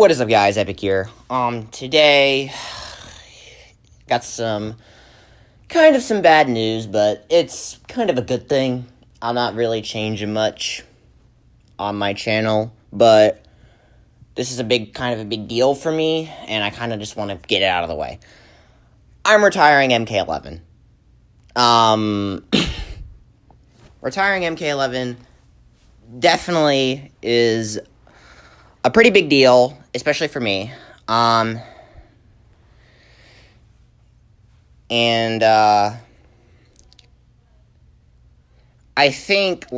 What is up, guys? Epic here. Today got some bad news, but it's kind of a good thing. I'm not really changing much on my channel, but this is a big deal for me, and I kind of just want to get it out of the way. I'm retiring MK11. Retiring MK11 definitely is a pretty big deal, especially for me. I think,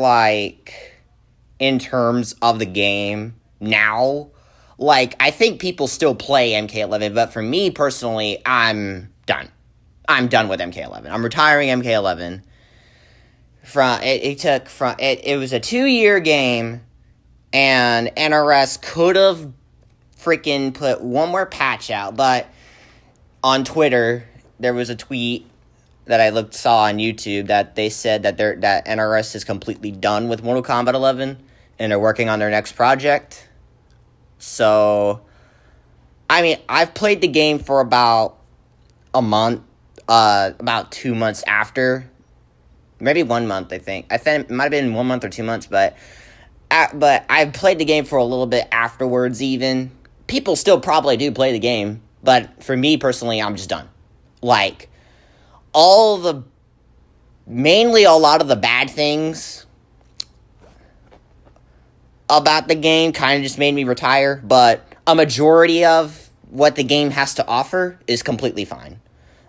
in terms of the game now, I think people still play MK11, but for me personally, I'm done. I'm done with MK11. I'm retiring MK11. It was a 2-year game, and NRS could have freaking put one more patch out, but on Twitter, there was a tweet that I saw on YouTube that they said that NRS is completely done with Mortal Kombat 11, and they're working on their next project. So, I've played the game for about a month, about 2 months after, maybe 1 month, I think it might have been 1 month or 2 months, but I've played the game for a little bit afterwards even. People still probably do play the game, but for me personally, I'm just done. Mainly a lot of the bad things about the game kind of just made me retire, but a majority of what the game has to offer is completely fine.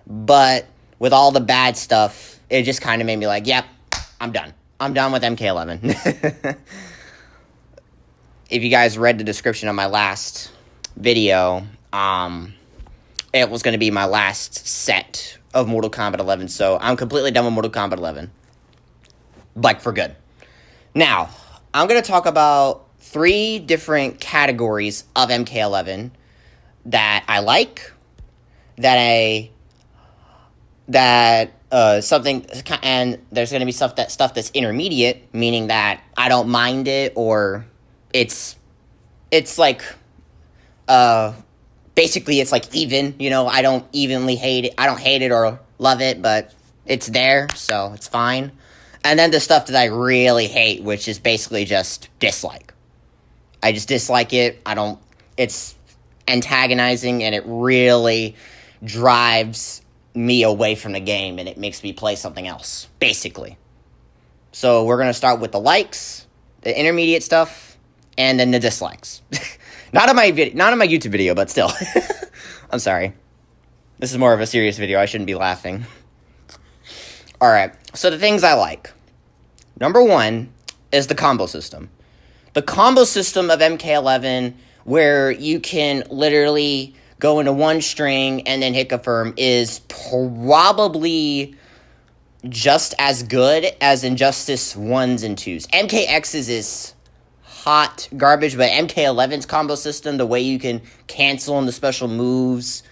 But with all the bad stuff, it just kind of made me yep, I'm done. I'm done with MK11. If you guys read the description of my last video, it was going to be my last set of Mortal Kombat 11, so I'm completely done with Mortal Kombat 11. For good. Now, I'm going to talk about 3 different categories of MK11 that I like, and there's going to be stuff that's intermediate, meaning that I don't mind it, or it's basically it's even, I don't evenly hate it. I don't hate it or love it, but it's there, so it's fine. And then the stuff that I really hate, which is basically just dislike. I just dislike it. It's antagonizing, and it really drives me away from the game, and it makes me play something else, basically. So we're going to start with the likes, the intermediate stuff, and then the dislikes. Not on my YouTube video, but still. I'm sorry. This is more of a serious video. I shouldn't be laughing. Alright, so the things I like. Number 1 is the combo system. The combo system of MK11, where you can literally go into one string and then hit confirm, is probably just as good as Injustice 1s and 2s. MKX's is hot garbage, but MK11's combo system, the way you can cancel on the special moves,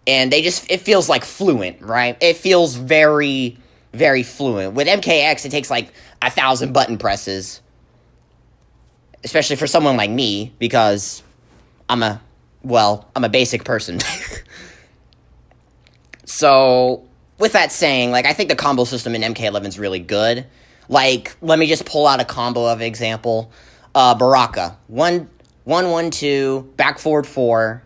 and it feels fluent, right? It feels very, very fluent. With MKX, it takes 1,000 button presses, especially for someone like me, because I'm a basic person. So, with that saying, I think the combo system in MK11 is really good. Let me just pull out a combo of example. Baraka. 1-1-1-2, back forward 4,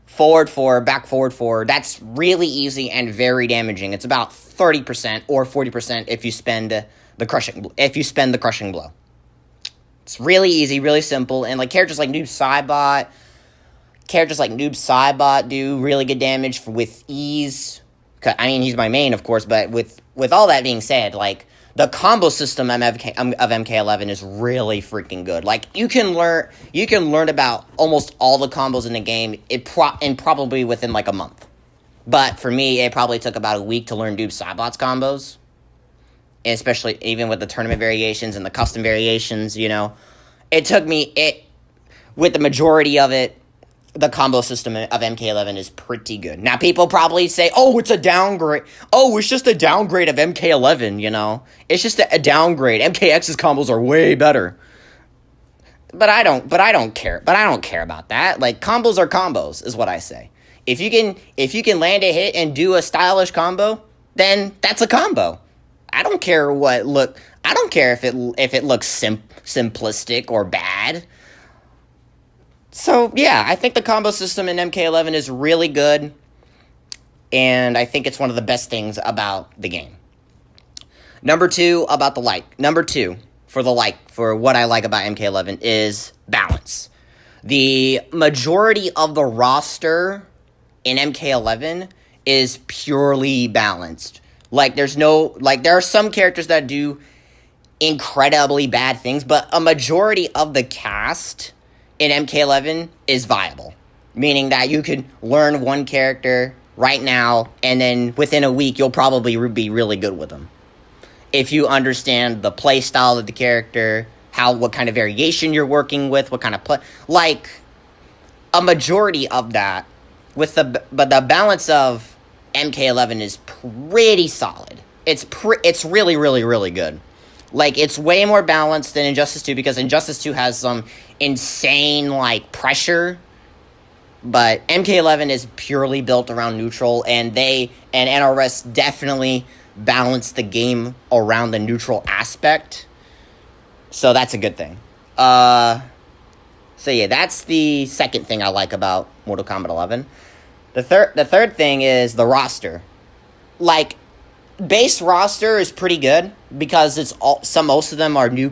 forward 4, back forward 4. That's really easy and very damaging. It's about 30% or 40% if you spend the crushing blow. It's really easy, really simple, and characters like Noob Saibot do really good damage with ease. He's my main, of course, but with all that being said, the combo system of MK11 is really freaking good. You can learn about almost all the combos in the game in probably within a month. But for me, it probably took about a week to learn Noob Saibot's combos, and especially even with the tournament variations and the custom variations. It took me with the majority of it. The combo system of MK11 is pretty good. Now, people probably say, oh, it's a downgrade. Oh, it's just a downgrade of MK11, It's just a downgrade. MKX's combos are way better. but I don't care. But I don't care about that. Like, combos are combos, is what I say. If you can land a hit and do a stylish combo, then that's a combo. I don't care I don't care if it looks simplistic or bad. So yeah, I think the combo system in MK11 is really good, and I think it's one of the best things about the game. Number two for what I like about MK11 is balance. The majority of the roster in MK11 is purely balanced. Like, there are some characters that do incredibly bad things, but a majority of the cast in MK11 is viable. Meaning that you could learn one character right now, and then within a week, you'll probably be really good with them. If you understand the play style of the character, what kind of variation you're working with, what kind of play, like, a majority of that, but the balance of MK11 is pretty solid. It's really, really, really good. Like, it's way more balanced than Injustice 2, because Injustice 2 has some insane, like, pressure, but MK11 is purely built around neutral, and NRS definitely balanced the game around the neutral aspect, so that's a good thing. So yeah, that's the second thing I like about Mortal Kombat 11. The third thing is the roster. Like, base roster is pretty good because most of them are new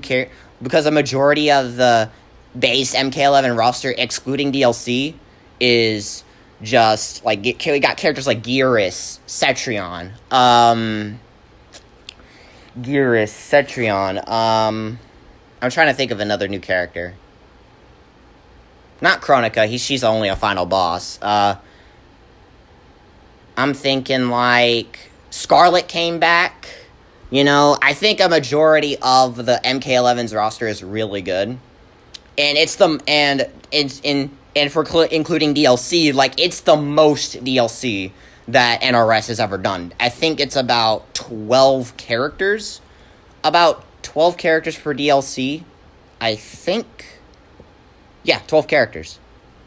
because a majority of the base MK11 roster, excluding DLC, is just like we got characters like Gearus, Cetrion. I'm trying to think of another new character. Not Kronika, she's only a final boss. I'm thinking, like, Scarlet came back. You know, I think a majority of the MK11's roster is really good. And for including DLC, like, it's the most DLC that NRS has ever done. I think it's about 12 characters. About 12 characters per DLC, I think. Yeah, 12 characters.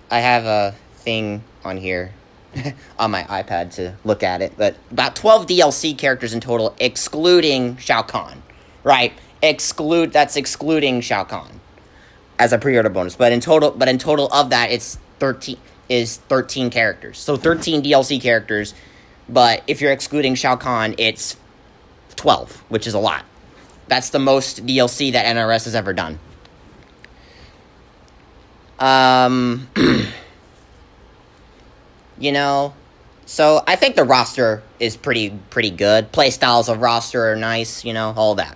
I have a thing on here on my iPad to look at it, but about 12 DLC characters in total, excluding Shao Kahn, right? That's excluding Shao Kahn as a pre-order bonus. But in total of that, it's 13 characters. So 13 DLC characters, but if you're excluding Shao Kahn, it's 12, which is a lot. That's the most DLC that NRS has ever done. You know, so I think the roster is pretty good. Playstyles of roster are nice, you know, all that.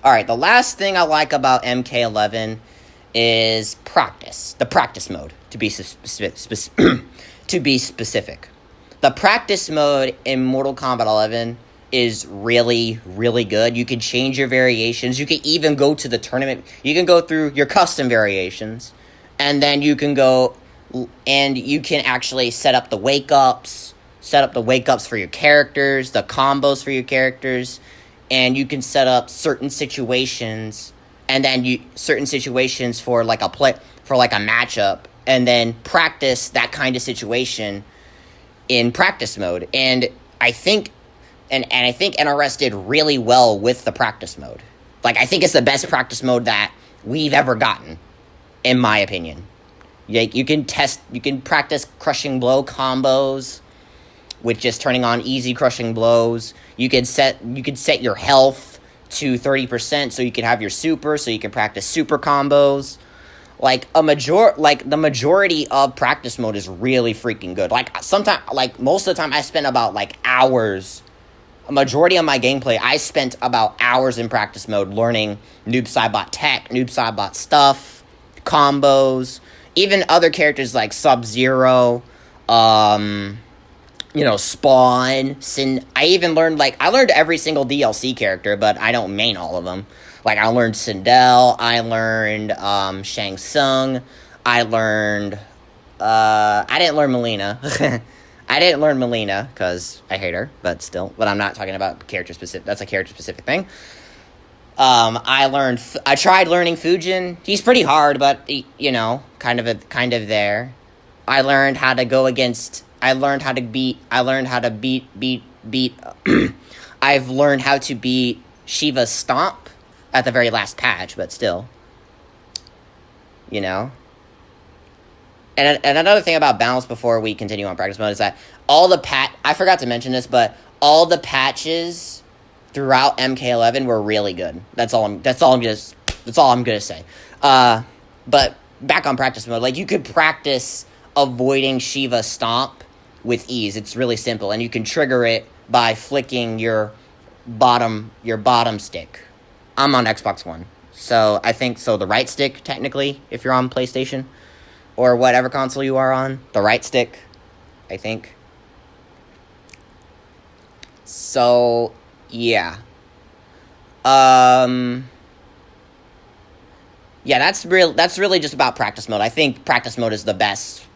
Alright, the last thing I like about MK11 is practice. The practice mode, to be specific. The practice mode in Mortal Kombat 11 is really, really good. You can change your variations. You can even go to the tournament. You can go through your custom variations, and then you can go and you can actually set up the wake-ups for your characters, the combos for your characters, and you can set up certain situations, and then certain situations for like a matchup, and then practice that kind of situation in practice mode. And I think NRS did really well with the practice mode. Like, I think it's the best practice mode that we've ever gotten, in my opinion. You can practice crushing blow combos with just turning on easy crushing blows. You can set your health to 30% so you can have your super, so you can practice super combos. Like, the majority of practice mode is really freaking good. Like, most of the time I spend about, like, hours. A majority of my gameplay, I spent about hours in practice mode learning Noob Saibot tech, Noob Saibot stuff, combos, even other characters like Sub-Zero, Spawn, Sin. I learned every single DLC character, but I don't main all of them. Like, I learned Sindel, I learned Shang Tsung, I didn't learn Melina. I didn't learn Melina, because I hate her, but I'm not talking about character specific. That's a character specific thing. I tried learning Fujin. He's pretty hard, but kind of there. I learned how to go against. I learned how to beat. I've learned how to beat Shiva's Stomp at the very last patch, but still, you know. And another thing about balance before we continue on practice mode is that I forgot to mention this, but all the patches throughout MK11 were really good. That's all I'm gonna say. But back on practice mode, like, you could practice avoiding Shiva Stomp with ease. It's really simple, and you can trigger it by flicking your bottom stick. I'm on Xbox One, so I think the right stick, technically, if you're on PlayStation or whatever console you are on, the right stick, I think. So yeah. Yeah, that's really just about practice mode. I think practice mode is the best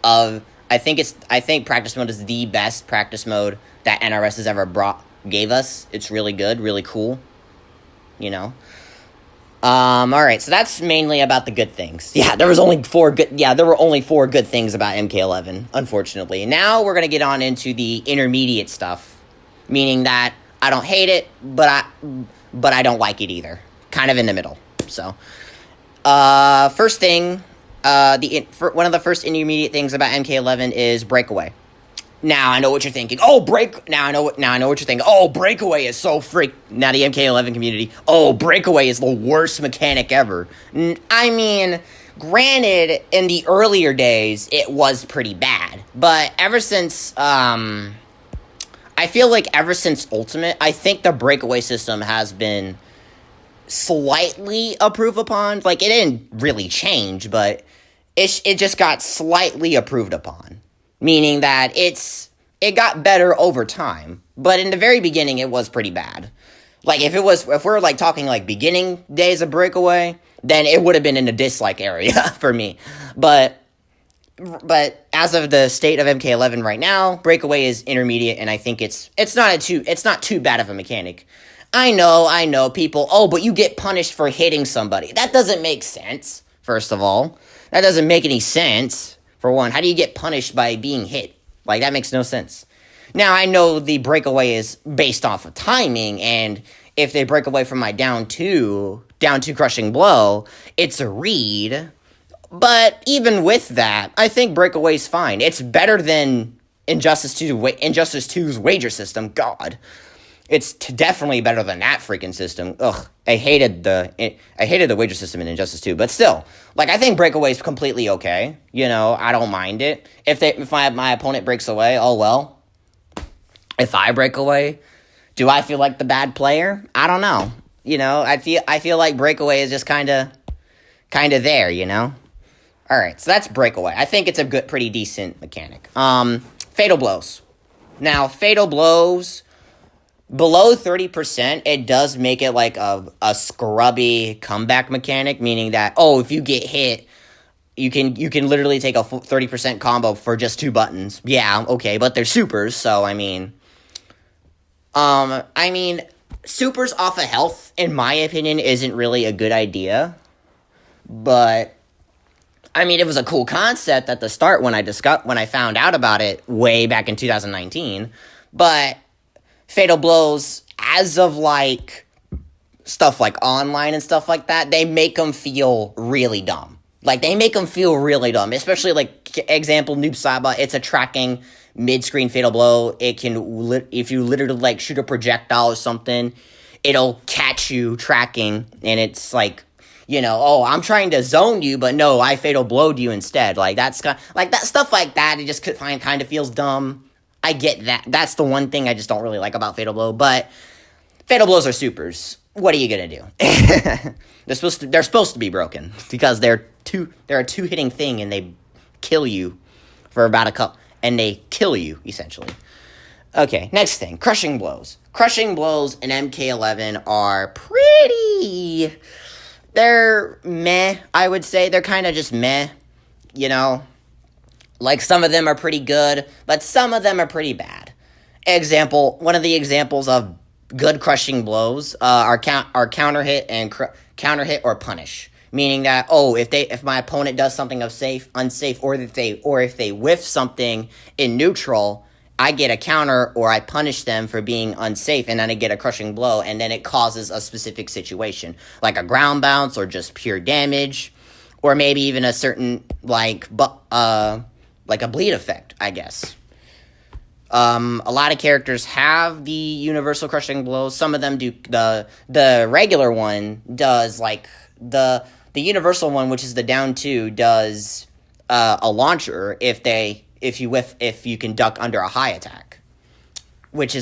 of. I think practice mode is the best practice mode that NRS has ever gave us. It's really good, really cool. You know. Alright, so that's mainly about the good things. Yeah, there were only 4 good things about MK11, unfortunately. Now we're gonna get on into the intermediate stuff, meaning that I don't hate it, but I don't like it either. Kind of in the middle. So, first thing, one of the first intermediate things about MK11 is Breakaway. Now I know what you're thinking. Now I know what you're thinking. Oh, Breakaway is so Now the MK11 community. Oh, Breakaway is the worst mechanic ever. I mean, granted, in the earlier days, it was pretty bad. But ever since, I feel like ever since Ultimate, I think the Breakaway system has been slightly improved upon. Like, it didn't really change, but it just got slightly improved upon. Meaning that it got better over time. But in the very beginning, it was pretty bad. Like, if we're, like, talking, like, beginning days of Breakaway, then it would have been in the dislike area for me. But as of the state of MK11 right now, Breakaway is intermediate, and I think it's not too bad of a mechanic. I know, people, but you get punished for hitting somebody. That doesn't make sense, first of all. That doesn't make any sense. For one, how do you get punished by being hit? Like, that makes no sense. Now, I know the Breakaway is based off of timing, and if they break away from my down two crushing blow, it's a read. But even with that, I think Breakaway's fine. It's better than Injustice 2's wager system. God. It's definitely better than that freaking system. Ugh, I hated the wager system in Injustice 2, but still, like, I think Breakaway's completely okay. You know, I don't mind it. If my opponent breaks away, oh well. If I break away, do I feel like the bad player? I don't know. You know, I feel like Breakaway is just kind of there. You know. All right, so that's Breakaway. I think it's a pretty decent mechanic. Fatal blows. Now, fatal blows. Below 30%, it does make it like a scrubby comeback mechanic, meaning that, if you get hit, you can literally take a 30% combo for just 2 buttons. Yeah, okay, but they're supers, so I mean, supers off of health, in my opinion, isn't really a good idea, but I mean, it was a cool concept at the start when I found out about it way back in 2019, but fatal blows, as of, like, stuff like online and stuff like that, they make them feel really dumb. Like, they make them feel really dumb. Especially, like, example, Noob Saba, it's a tracking mid-screen fatal blow. It can, if you literally, like, shoot a projectile or something, it'll catch you tracking, and it's like, you know, I'm trying to zone you, but no, I fatal blowed you instead. Like, that's kind of, like, that stuff like that, it just kind of feels dumb. I get that. That's the one thing I just don't really like about Fatal Blow, but Fatal Blows are supers. What are you gonna do? They're supposed to be broken because they're a 2-hitting thing, and they kill you for about a couple, and they kill you essentially. Okay, next thing, crushing blows. Crushing blows in MK11 are pretty. They're meh. I would say they're kind of just meh. You know. Like, some of them are pretty good, but some of them are pretty bad. One of the examples of good crushing blows are counter hit and counter hit or punish. Meaning that if my opponent does something unsafe, or if they whiff something in neutral, I get a counter or I punish them for being unsafe, and then I get a crushing blow, and then it causes a specific situation, like a ground bounce or just pure damage, or maybe even a certain like a bleed effect, I guess. A lot of characters have the universal crushing blows. Some of them do. The regular one does like the universal one, which is the down 2, does a launcher if you can duck under a high attack, which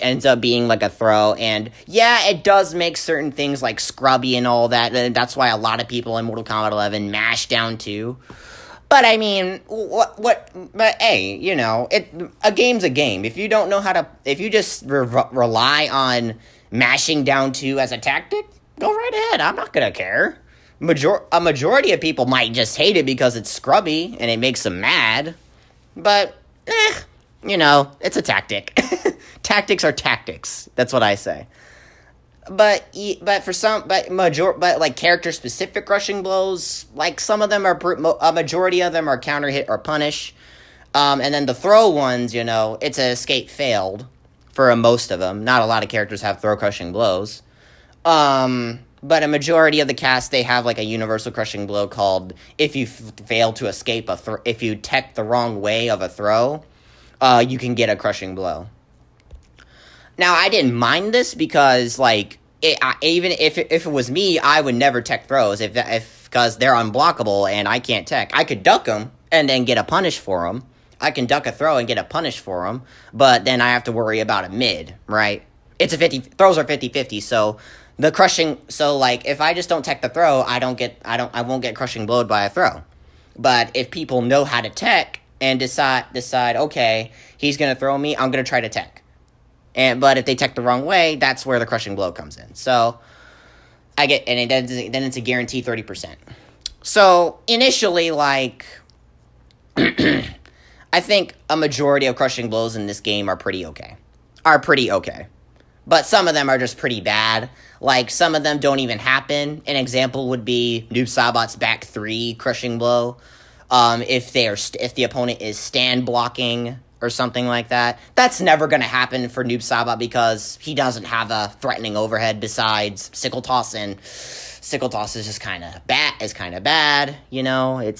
ends up being like a throw. And yeah, it does make certain things like scrubby and all that, and that's why a lot of people in Mortal Kombat 11 mash down 2. But I mean, but hey, you know, a game's a game. If you don't know if you just rely on mashing down 2 as a tactic, go right ahead. I'm not gonna care. A majority of people might just hate it because it's scrubby and it makes them mad. But, you know, it's a tactic. Tactics are tactics. That's what I say. But like character specific crushing blows, like some of them a majority of them are counter hit or punish. And then the throw ones, you know, it's an escape failed for most of them. Not a lot of characters have throw crushing blows. But a majority of the cast, they have like a universal crushing blow called, if you fail to escape if you tech the wrong way of a throw, you can get a crushing blow. Now, I didn't mind this because, like, even if it was me, I would never tech throws because they're unblockable and I can't tech. I could duck them and then get a punish for them. I can duck a throw and get a punish for them, but then I have to worry about a mid, right? Throws are 50-50, so the crushing, so like if I just don't tech the throw, I won't get crushing blowed by a throw. But if people know how to tech and decide, okay, he's gonna throw me, I'm gonna try to tech. But if they tech the wrong way, that's where the crushing blow comes in. So then it's a guaranteed 30%. So initially, like, I think a majority of crushing blows in this game are pretty okay. But some of them are just pretty bad. Like, some of them don't even happen. An example would be Noob Saibot's back 3 crushing blow. If the opponent is stand blocking or something like that. That's never going to happen for Noob Saibot because he doesn't have a threatening overhead besides Sickle Toss, and Sickle Toss is just kind of bad, you know.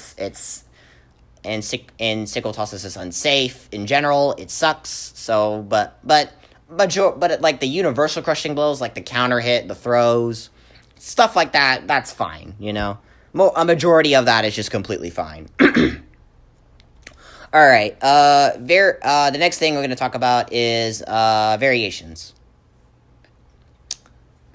And Sickle Toss is just unsafe in general. It sucks. So, but like the universal crushing blows, like the counter hit, the throws, stuff like that, that's fine, you know. A majority of that is just completely fine. All right. The next thing we're going to talk about is variations.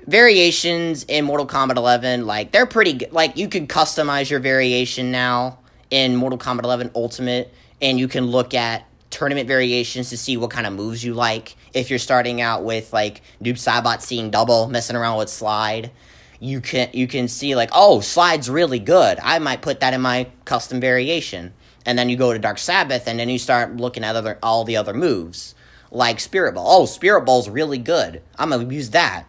Variations in Mortal Kombat 11, like, they're pretty good. Like, you can customize your variation now in Mortal Kombat 11 Ultimate, and you can look at tournament variations to see what kind of moves you like. If you're starting out with, like, Noob Saibot seeing double, messing around with slide, you can see, like, oh, slide's really good. I might put that in my custom variation. And then you go to Dark Sabbath, and then you start looking at all the other moves, like Spirit Ball. Oh, Spirit Ball's really good. I'm gonna use that.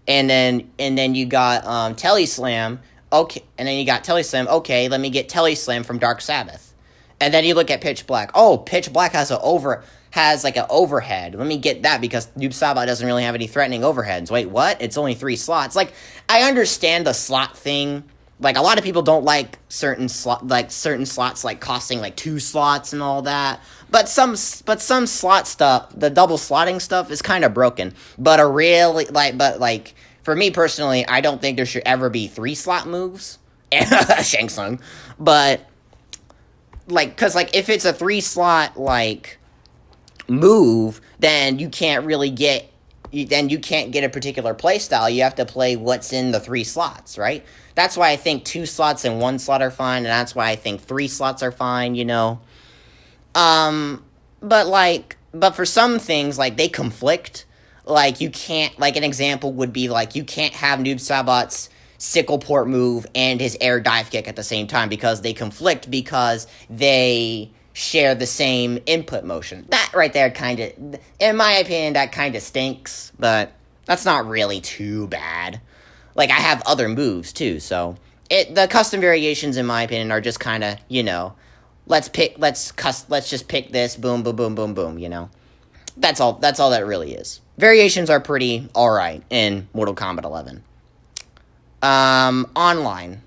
And then you got Telly Slam. Okay, and then you got Telly Slam. Okay, let me get Telly Slam from Dark Sabbath. And then you look at Pitch Black. Oh, Pitch Black has an overhead. Let me get that because Noob Saibot doesn't really have any threatening overheads. Wait, what? It's only 3 slots. Like, I understand the slot thing. Like, a lot of people don't like certain slots, like, costing, like, 2 slots and all that. But some slot stuff, the double slotting stuff, is kind of broken. But for me personally, I don't think there should ever be 3 slot moves. Shang Tsung. But, like, because, like, if it's a 3 slot, like, move, then you can't really get... Then you can't get a particular playstyle. You have to play what's in the 3 slots, right? That's why I think 2 slots and 1 slot are fine, and that's why I think 3 slots are fine, you know? But for some things, like, they conflict. Like, you can't, like, an example would be, like, you can't have Noob Saibot's sickle port move and his air dive kick at the same time because they conflict because they share the same input motion. That right there kind of, in my opinion, that kind of stinks, but that's not really too bad. Like, I have other moves, too, so the custom variations, in my opinion, are just kind of, let's just pick this, boom, boom, boom, boom, boom, That's all that really is. Variations are pretty alright in Mortal Kombat 11. Online.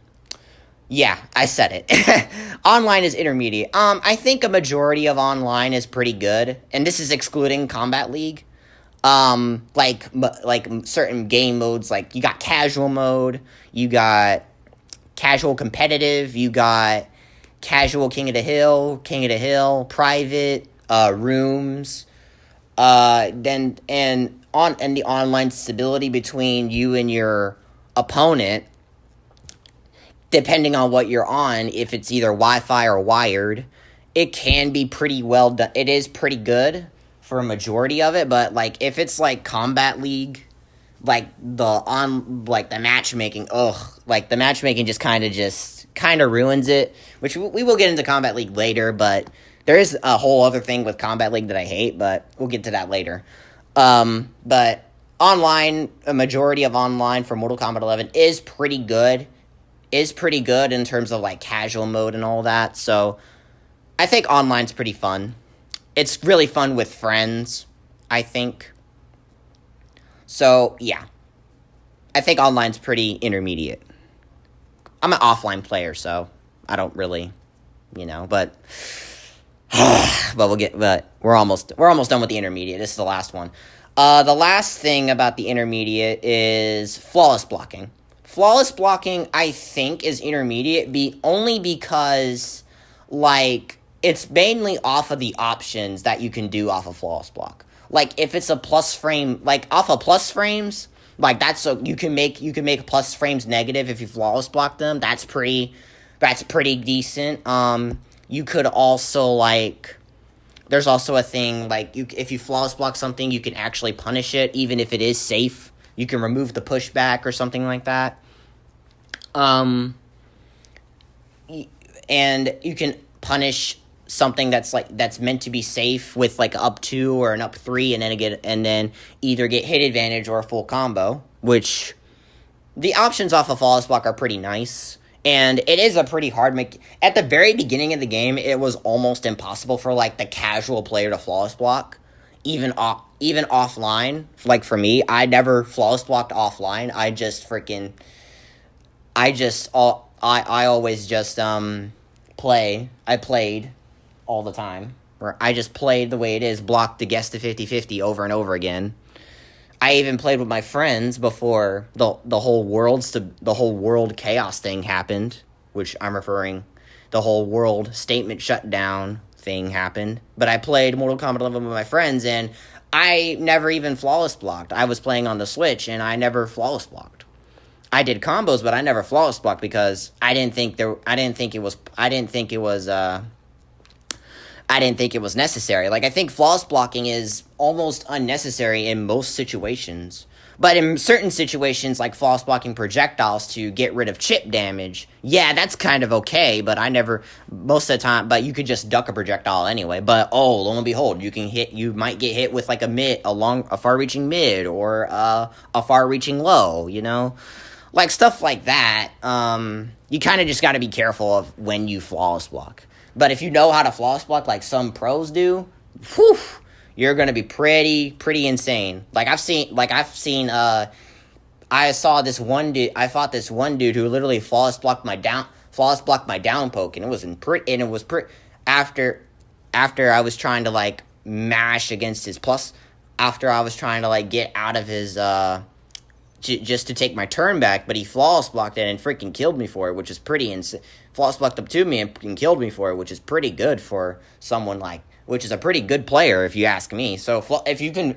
Yeah, I said it. Online is intermediate. I think a majority of online is pretty good, and this is excluding Combat League. Like certain game modes, like you got casual mode, you got casual competitive, you got casual King of the Hill, private, rooms, then the online stability between you and your opponent, depending on what you're on, if it's either Wi-Fi or wired, it can be pretty well done. It is pretty good for a majority of it, but, like, if it's, like, Combat League, the matchmaking, the matchmaking just kind of ruins it, which we will get into Combat League later, but there is a whole other thing with Combat League that I hate, but we'll get to that later. But online, a majority of online for Mortal Kombat 11 is pretty good in terms of, like, casual mode and all that, so I think online's pretty fun. It's really fun with friends, I think. So, yeah. I think online's pretty intermediate. I'm an offline player, so I don't really, but we're almost done with the intermediate. This is the last one. The last thing about the intermediate is flawless blocking. Flawless blocking, I think, is intermediate only because, like, it's mainly off of the options that you can do off of flawless block. Like, if it's a plus frame, like, off of plus frames, like, that's so you can make plus frames negative if you flawless block them. That's pretty decent. You could also, like, there's also a thing, like, if you flawless block something, you can actually punish it, even if it is safe. You can remove the pushback or something like that. And you can punish something that's meant to be safe with, like, up 2 or an up 3, and then either get hit advantage or a full combo, which the options off of flawless block are pretty nice. And it is a pretty hard at the very beginning of the game, it was almost impossible for, like, the casual player to flawless block, even offline. Like, for me, I never flawless blocked offline. I always just I played all the time, where I just played the way it is, blocked the guess to 50-50 over and over again. I even played with my friends before the whole world chaos thing happened, which I'm referring, the whole world statement shutdown thing happened. But I played Mortal Kombat 11 with my friends, and I never even flawless blocked. I was playing on the Switch, and I never flawless blocked. I did combos, but I never flawless blocked because I didn't think it was necessary. Like, I think flawless blocking is almost unnecessary in most situations. But in certain situations, like flawless blocking projectiles to get rid of chip damage, yeah, that's kind of okay, but most of the time, but you could just duck a projectile anyway. But, lo and behold, you might get hit with, like, a far-reaching mid, or a far-reaching low, Like, stuff like that, you kind of just got to be careful of when you flawless block. But if you know how to flawless block like some pros do, you're going to be pretty insane. I fought this one dude who literally flawless blocked my down poke, and it was after I was trying to, like, mash against his plus, after I was trying to, like, get out of his just to take my turn back, but he flawless blocked it and freaking killed me for it, which is pretty insane. Flawless blocked up to me and killed me for it, which is pretty good for someone which is a pretty good player, if you ask me. So if you can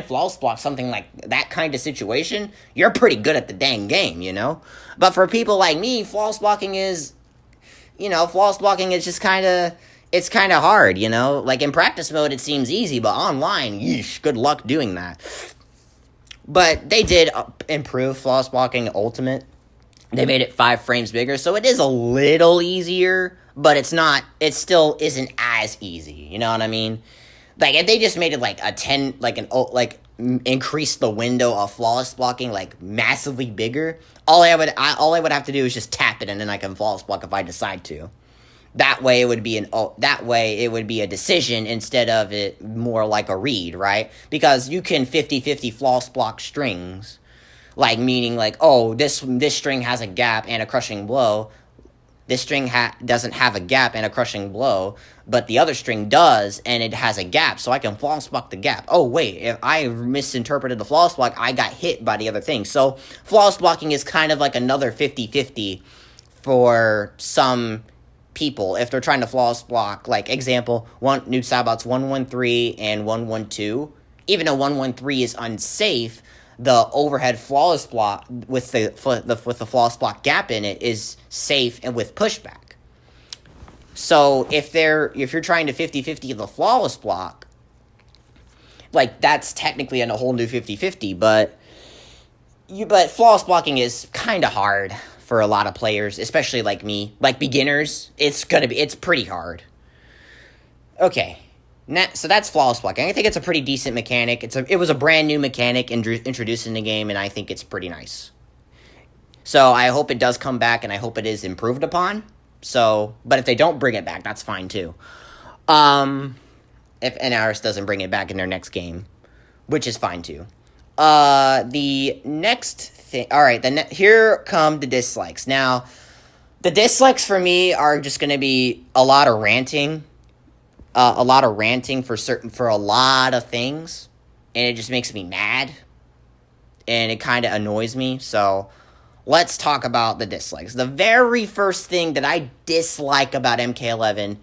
flawless block something like that kind of situation, you're pretty good at the dang game, But for people like me, flawless blocking is just it's kind of hard, Like, in practice mode, it seems easy, but online, yeesh, good luck doing that. But they did improve flawless blocking Ultimate, They made it 5 frames bigger, so it is a little easier, but it's not, it still isn't as easy, you know what I mean? Like, if they just made it like a 10, like increase the window of flawless blocking like massively bigger, all I would have to do is just tap it and then I can flawless block if I decide to. That way it would be a decision instead of it more like a read, right? Because you can 50-50 flawless block strings. Like, meaning, like, oh, this string has a gap and a crushing blow. This string doesn't have a gap and a crushing blow, but the other string does, and it has a gap, so I can flawless block the gap. Oh, wait, if I misinterpreted the flawless block, I got hit by the other thing. So, flawless blocking is kind of like another 50-50 for some people if they're trying to flawless block. Like, example, Noob Saibot's 113 and 112. Even though 113 is unsafe, the overhead flawless block with the flawless block gap in it is safe and with pushback. So if you're trying to 50-50 the flawless block, like, that's technically a whole new 50-50, but flawless blocking is kind of hard for a lot of players, especially like me, like beginners. It's pretty hard. Okay. So that's flawless blocking. I think it's a pretty decent mechanic. It was a brand new mechanic introduced in the game, and I think it's pretty nice. So I hope it does come back, and I hope it is improved upon. But if they don't bring it back, that's fine too. If NRS doesn't bring it back in their next game, which is fine too. The next thing. All right, here come the dislikes. Now, the dislikes for me are just going to be a lot of ranting. For a lot of things, and it just makes me mad, and it kind of annoys me. So let's talk about the dislikes. The very first thing that I dislike about MK11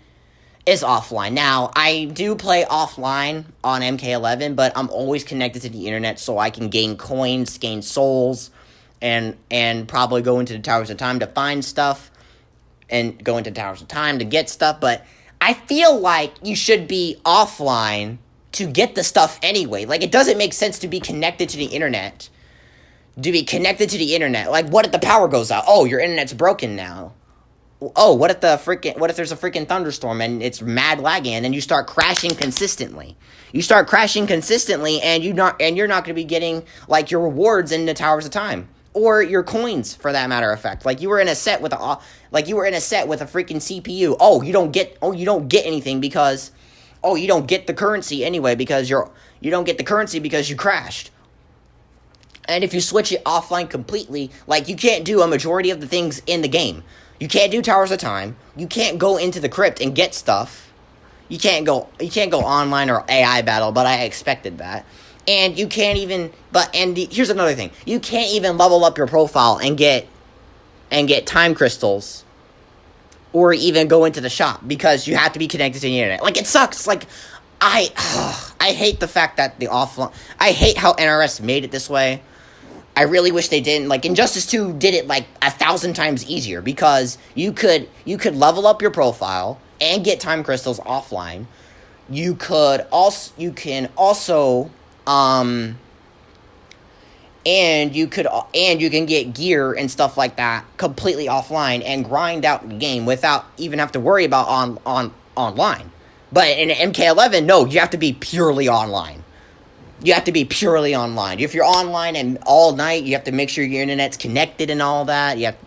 is offline. Now, I do play offline on MK11, but I'm always connected to the internet, so I can gain coins, gain souls, and probably go into the Towers of Time to find stuff, and go into Towers of Time to get stuff, but I feel like you should be offline to get the stuff anyway. Like, it doesn't make sense to be connected to the internet. Like, what if the power goes out? Oh, your internet's broken now. Oh, what if there's a freaking thunderstorm and it's mad lagging, and then you start crashing consistently. And you're not going to be getting like your rewards in the Towers of Time. Or your coins, for that matter of fact. Like, you were in a set with a freaking CPU. You don't get anything because, you don't get the currency anyway because you don't get the currency because you crashed. And if you switch it offline completely, like, you can't do a majority of the things in the game. You can't do Towers of Time. You can't go into the crypt and get stuff. You can't go online or AI battle, but I expected that. And you can't even, here's another thing. You can't even level up your profile and get time crystals or even go into the shop because you have to be connected to the internet. Like, it sucks. Like, I hate the fact that I hate how NRS made it this way. I really wish they didn't. Like, Injustice 2 did it like 1,000 times easier because you could level up your profile and get time crystals offline. You can also and you can get gear and stuff like that completely offline and grind out the game without even have to worry about online. But in MK11, no, you have to be purely online. If you're online and all night, you have to make sure your internet's connected and all that. You have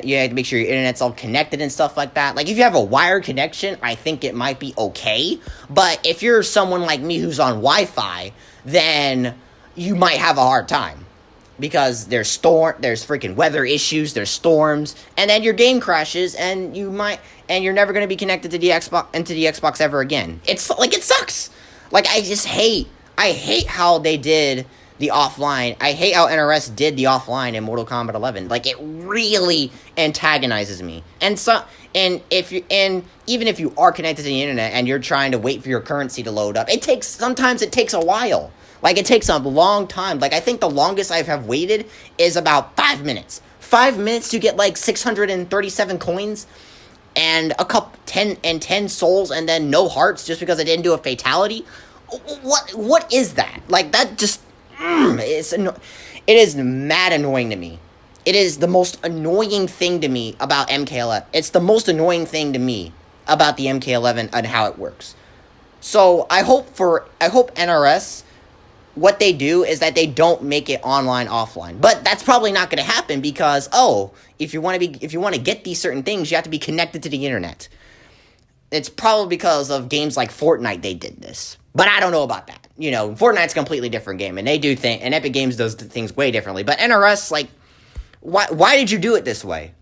to make sure your internet's all connected and stuff like that. Like, if you have a wired connection, I think it might be okay. But if you're someone like me who's on Wi-Fi, then you might have a hard time. Because there's freaking weather issues, there's storms, and then your game crashes, and you're never going to be connected to the Xbox ever again. It's like, it sucks. Like, I hate how they did the offline. I hate how NRS did the offline in Mortal Kombat 11. Like, it really antagonizes me. And even if you are connected to the internet and you're trying to wait for your currency to load up, sometimes it takes a while. Like, it takes a long time. Like, I think the longest I have waited is about 5 minutes. 5 minutes to get like 637 coins and 10 souls and then no hearts just because I didn't do a fatality. What is that? Like, that just it is mad annoying to me. It is the most annoying thing to me about MK11. It's the most annoying thing to me about the MK11 and how it works. So I hope NRS, what they do is that they don't make it online offline. But that's probably not going to happen because if you want to get these certain things, you have to be connected to the internet. It's probably because of games like Fortnite they did this. But I don't know about that. You know, Fortnite's a completely different game, and and Epic Games does things way differently. But NRS, like, why did you do it this way?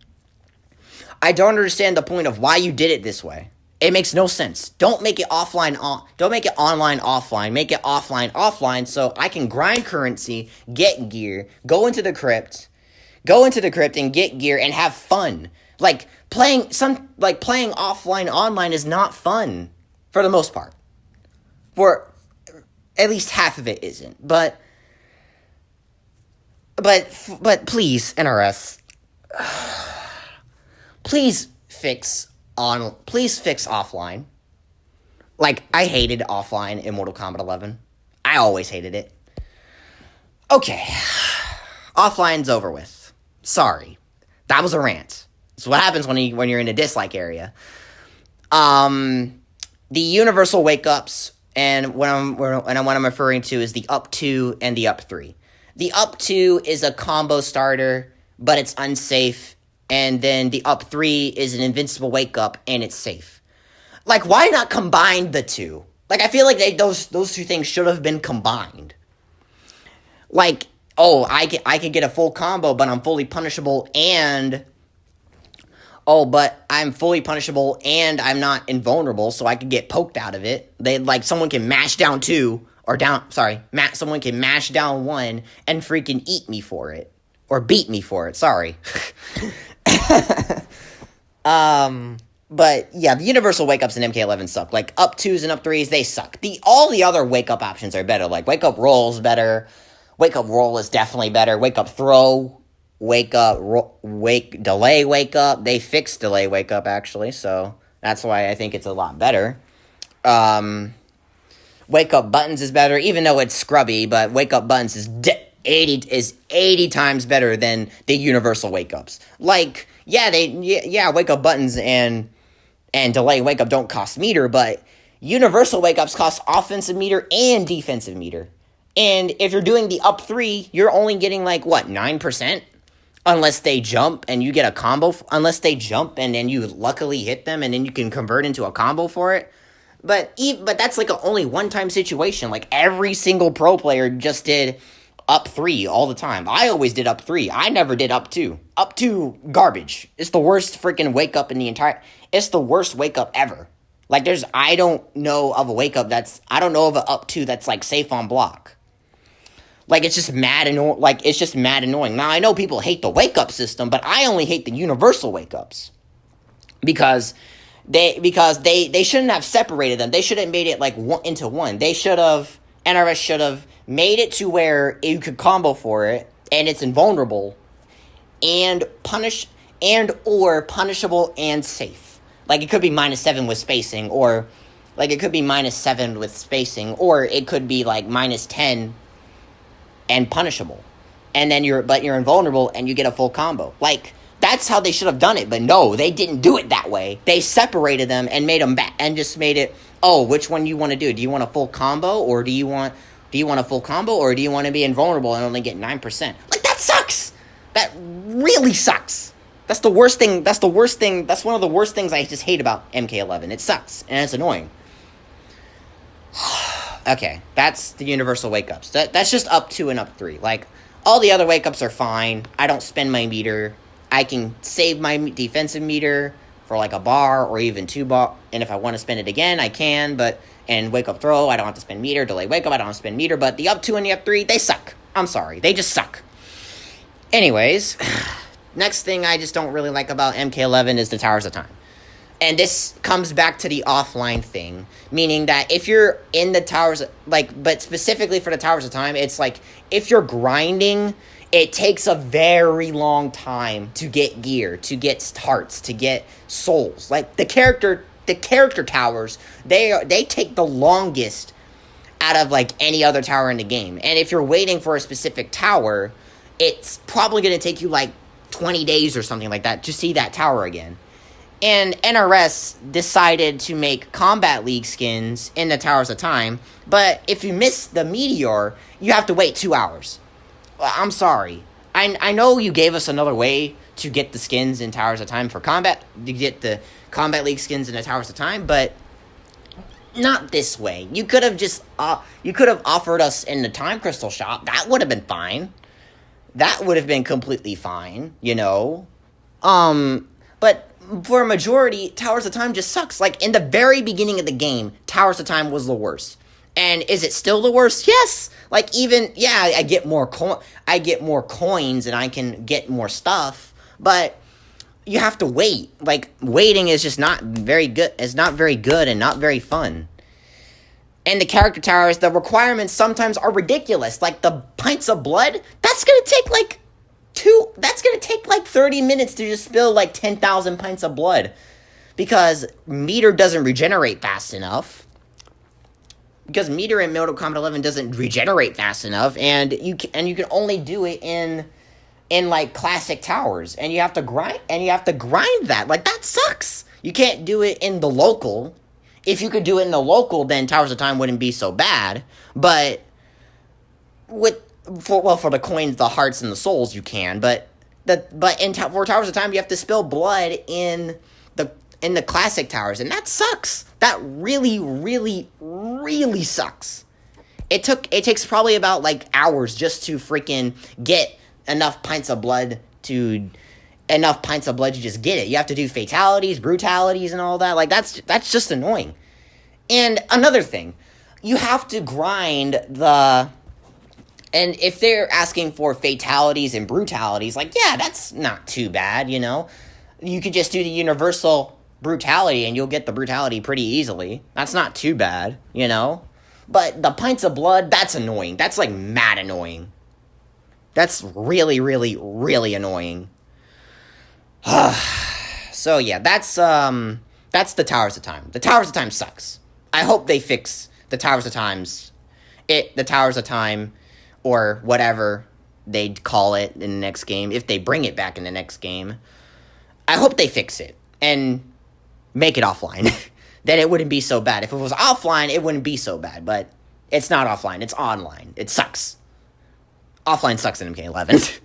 I don't understand the point of why you did it this way. It makes no sense. Don't make it offline. Don't make it online offline. Make it offline so I can grind currency, get gear, go into the crypt and get gear and have fun. Like playing offline online is not fun for the most part. For at least half of it isn't. But please, NRS, please fix offline. Like, I hated offline in Mortal Kombat 11. I always hated it. Okay. Offline's over with. Sorry. That was a rant. It's what happens when you're in a dislike area. The universal wake-ups, and what I'm referring to is the up 2 and the up 3. The up 2 is a combo starter, but it's unsafe. And then the up 3 is an invincible wake-up, and it's safe. Like, why not combine the two? Like, I feel like those two things should have been combined. Like, I can get a full combo, but I'm fully punishable, and... but I'm fully punishable, and I'm not invulnerable, so I could get poked out of it. Someone can mash down 2, someone can mash down 1, and freaking eat me for it. Or beat me for it, sorry. But yeah, the universal wake-ups in MK11 suck. Like, up 2s and up 3s, they suck. All the other wake-up options are better. Like, wake-up roll is better. Wake-up roll is definitely better. Wake-up throw, delay wake-up. They fixed delay wake-up, actually, so that's why I think it's a lot better. Wake-up buttons is better, even though it's scrubby, but wake-up buttons is 80 times better than the universal wake-ups. Like, wake-up buttons and delay wake-up don't cost meter, but universal wake-ups cost offensive meter and defensive meter. And if you're doing the up 3, you're only getting, 9%? Unless they jump and you get a combo, unless they jump and then you luckily hit them and then you can convert into a combo for it. But that's only one-time situation. Like, every single pro player just did up 3 all the time. I always did up 3. I never did up 2. Up 2, garbage. It's the worst freaking wake-up in the entire... It's the worst wake-up ever. Like, I don't know of a wake-up I don't know of an up 2 that's, safe on block. Like, it's just mad annoying. Now, I know people hate the wake-up system, but I only hate the universal wake-ups. Because they shouldn't have separated them. They should have made it, into one. NRS should have made it to where you could combo for it, and it's invulnerable, and punishable and safe. Like, it could be -7 with spacing, or, it could be -7 with spacing, or it could be, -10 and punishable. And then you're invulnerable, and you get a full combo. Like, that's how they should have done it, but no, they didn't do it that way. They separated them and made them back, and just made it, which one you want to do? Do you want a full combo, or do you want a full combo, or do you want to be invulnerable and only get 9%? Like, that sucks! That really sucks! That's the worst thing. That's one of the worst things I just hate about MK11. It sucks, and it's annoying. Okay, that's the universal wake-ups. That's just up 2 and up 3. Like, all the other wake-ups are fine. I don't spend my meter. I can save my defensive meter for, a bar or even 2 bar. And if I want to spend it again, I can. And wake-up throw, I don't have to spend meter. Delay wake-up, I don't have to spend meter. But the up 2 and the up 3, they suck. I'm sorry. They just suck. Anyways... Next thing I just don't really like about MK11 is the Towers of Time. And this comes back to the offline thing, meaning that if you're in the Towers, but specifically for the Towers of Time, it's if you're grinding, it takes a very long time to get gear, to get hearts, to get souls. Like, the character towers, they take the longest out of, any other tower in the game. And if you're waiting for a specific tower, it's probably going to take you, 20 days or something like that to see that tower again. And NRS decided to make Combat League skins in the Towers of Time, but if you miss the Meteor, you have to wait 2 hours. I'm sorry. I know you gave us another way to get the skins in Towers of Time to get the Combat League skins in the Towers of Time, but not this way. You could have offered us in the Time Crystal shop. That would have been fine. That would have been completely fine, you know? But for a majority, Towers of Time just sucks. Like, in the very beginning of the game, Towers of Time was the worst. And is it still the worst? Yes! Like, I get more coins and I can get more stuff, but you have to wait. Like, waiting is just not very good. It's not very good and not very fun. And the character towers, the requirements sometimes are ridiculous. Like, the pints of blood, that's gonna take, like, 30 minutes to just spill, like, 10,000 pints of blood. Because meter doesn't regenerate fast enough. Because meter in Mortal Kombat 11 doesn't regenerate fast enough, and you can only do it in like classic towers, and you have to grind that. Like, that sucks. You can't do it in the local. If you could do it in the local, then Towers of Time wouldn't be so bad. But for the coins, the hearts, and the souls, you can. But for Towers of Time, you have to spill blood in the classic towers, and that sucks. That really, really, really sucks. It takes probably about, like, hours just to freaking get enough pints of blood to just get it. You have to do fatalities, brutalities, and all that. Like, that's just annoying. And another thing, you have to grind and if they're asking for fatalities and brutalities, like, yeah, that's not too bad, you know? You could just do the universal brutality and you'll get the brutality pretty easily. That's not too bad, you know? But the pints of blood, that's annoying. That's, like, mad annoying. That's really, really, really annoying. So, yeah, that's the Towers of Time. The Towers of Time sucks. I hope they fix the Towers of Time, or whatever they call it in the next game, if they bring it back in the next game. I hope they fix it and make it offline. Then it wouldn't be so bad. If it was offline, it wouldn't be so bad, but it's not offline, it's online. It sucks. Offline sucks in MK11.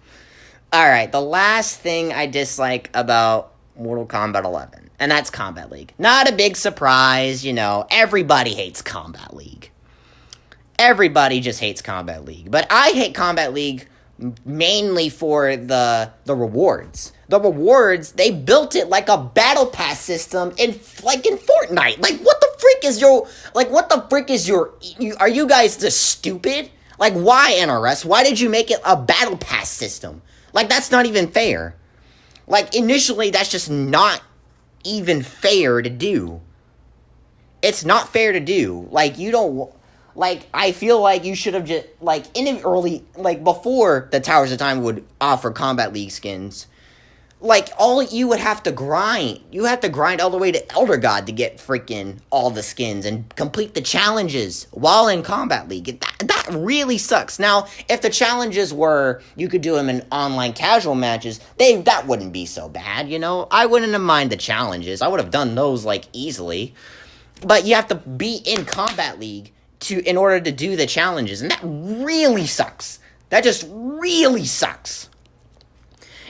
Alright, the last thing I dislike about Mortal Kombat 11, and that's Combat League. Not a big surprise, you know, everybody hates Combat League. Everybody just hates Combat League. But I hate Combat League mainly for the rewards. The rewards, they built it like a battle pass system in Fortnite. Like, what the frick is your, are you guys just stupid? Like, why, NRS? Why did you make it a battle pass system? Like, that's not even fair. Like, initially, that's just not even fair to do. It's not fair to do. Like, you don't, like, I feel like you should have just, like, in an early, like, before the Towers of Time would offer Combat League skins, like, you would have to grind. You have to grind all the way to Elder God to get freaking all the skins and complete the challenges while in Combat League. That really sucks. Now, if the challenges were, you could do them in online casual matches, that wouldn't be so bad, you know? I wouldn't have minded the challenges. I would have done those, like, easily. But you have to be in Combat League in order to do the challenges, and that really sucks. That just really sucks.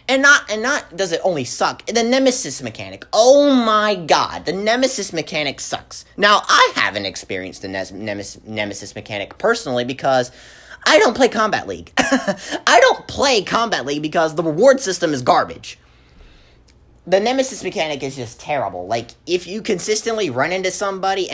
And not does it only suck, the Nemesis mechanic. Oh my god, the Nemesis mechanic sucks. Now, I haven't experienced the Nemesis mechanic personally because I don't play Combat League. I don't play Combat League because the reward system is garbage. The Nemesis mechanic is just terrible. Like, if you consistently run into somebody,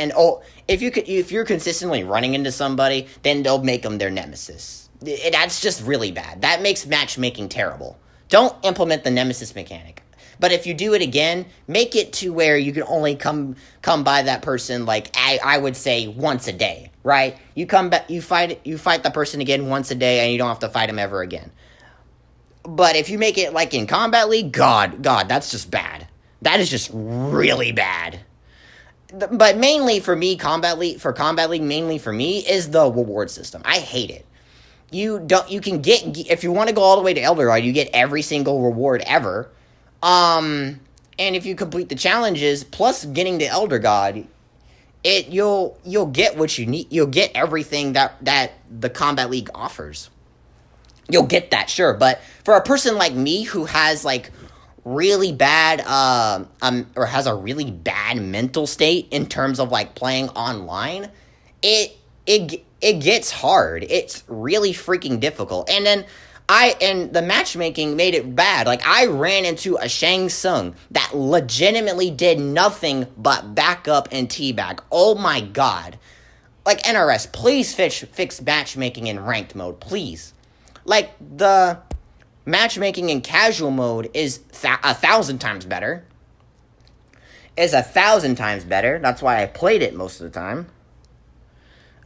if you're consistently running into somebody, then they'll make them their Nemesis. That's just really bad. That makes matchmaking terrible. Don't implement the Nemesis mechanic. But if you do it again, make it to where you can only come by that person, like, I would say once a day, right? You come back, you fight the person again once a day, and you don't have to fight him ever again. But if you make it like in Combat League, God, that's just bad. That is just really bad. But mainly for me, Combat League, mainly for me, is the reward system. I hate it. you can get, if you want to go all the way to Elder God, you get every single reward ever. And if you complete the challenges plus getting the Elder God, you'll get what you need. You'll get everything that the Combat League offers. You'll get that, sure, but for a person like me who has like really bad or has a really bad mental state in terms of like playing online, it gets hard. It's really freaking difficult. And then the matchmaking made it bad. Like, I ran into a Shang Tsung that legitimately did nothing but back up and teabag. Oh my god. Like, NRS, please fix matchmaking in ranked mode, please. Like, the matchmaking in casual mode is 1,000 times better. It's 1,000 times better. That's why I played it most of the time.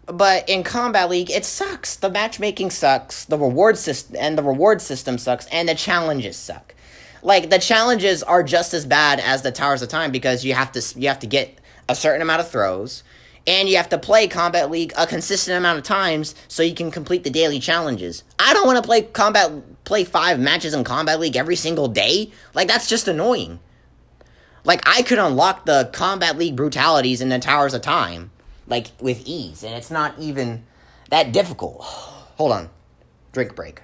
But in Combat League, it sucks. The matchmaking sucks. The reward system sucks, and the challenges suck. Like, the challenges are just as bad as the Towers of Time because you have to get a certain amount of throws, and you have to play Combat League a consistent amount of times so you can complete the daily challenges. I don't want to play 5 matches in Combat League every single day. Like, that's just annoying. Like, I could unlock the Combat League brutalities in the Towers of Time, like, with ease, and it's not even that difficult. Hold on. Drink break.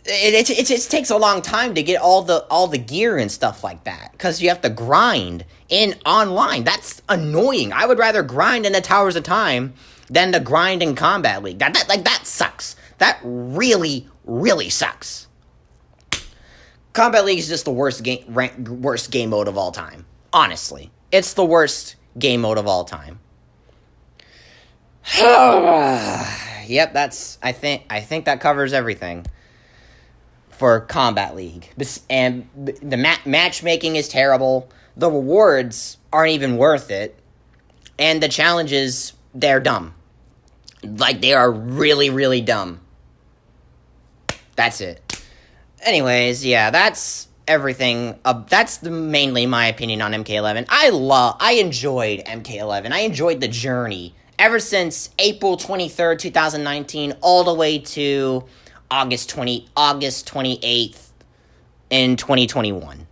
It just takes a long time to get all the gear and stuff like that, because you have to grind in online. That's annoying. I would rather grind in the Towers of Time than to grind in Combat League. That sucks. That really, really sucks. Combat League is just the worst game mode of all time. Honestly, it's the worst game mode of all time. Yep, I think that covers everything for Combat League. And the matchmaking is terrible. The rewards aren't even worth it. And the challenges, they're dumb. Like, they are really, really dumb. That's it. Anyways, yeah, that's everything. That's mainly my opinion on MK11. I enjoyed MK11. I enjoyed the journey ever since April 23rd, 2019, all the way to August 28th in 2021.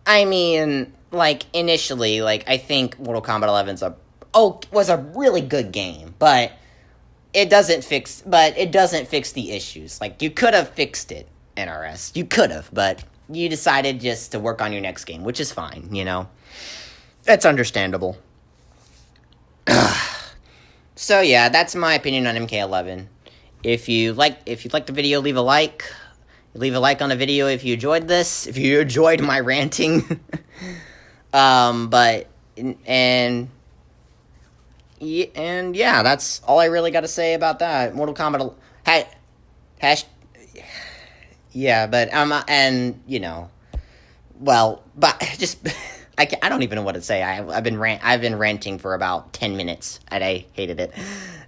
I mean, like, initially, like, I think Mortal Kombat 11 was a really good game, but it doesn't fix the issues. Like, you could have fixed it, NRS. You could have, but you decided just to work on your next game, which is fine, you know? It's understandable. So yeah, that's my opinion on MK11. If you like the video, leave a like. Leave a like on the video if you enjoyed this. If you enjoyed my ranting. And yeah, that's all I really got to say about that. Mortal Kombat. Yeah, but and you know, well, but just I don't even know what to say. I've been ranting for about 10 minutes, and I hated it.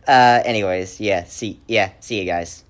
Anyways, yeah, see you guys.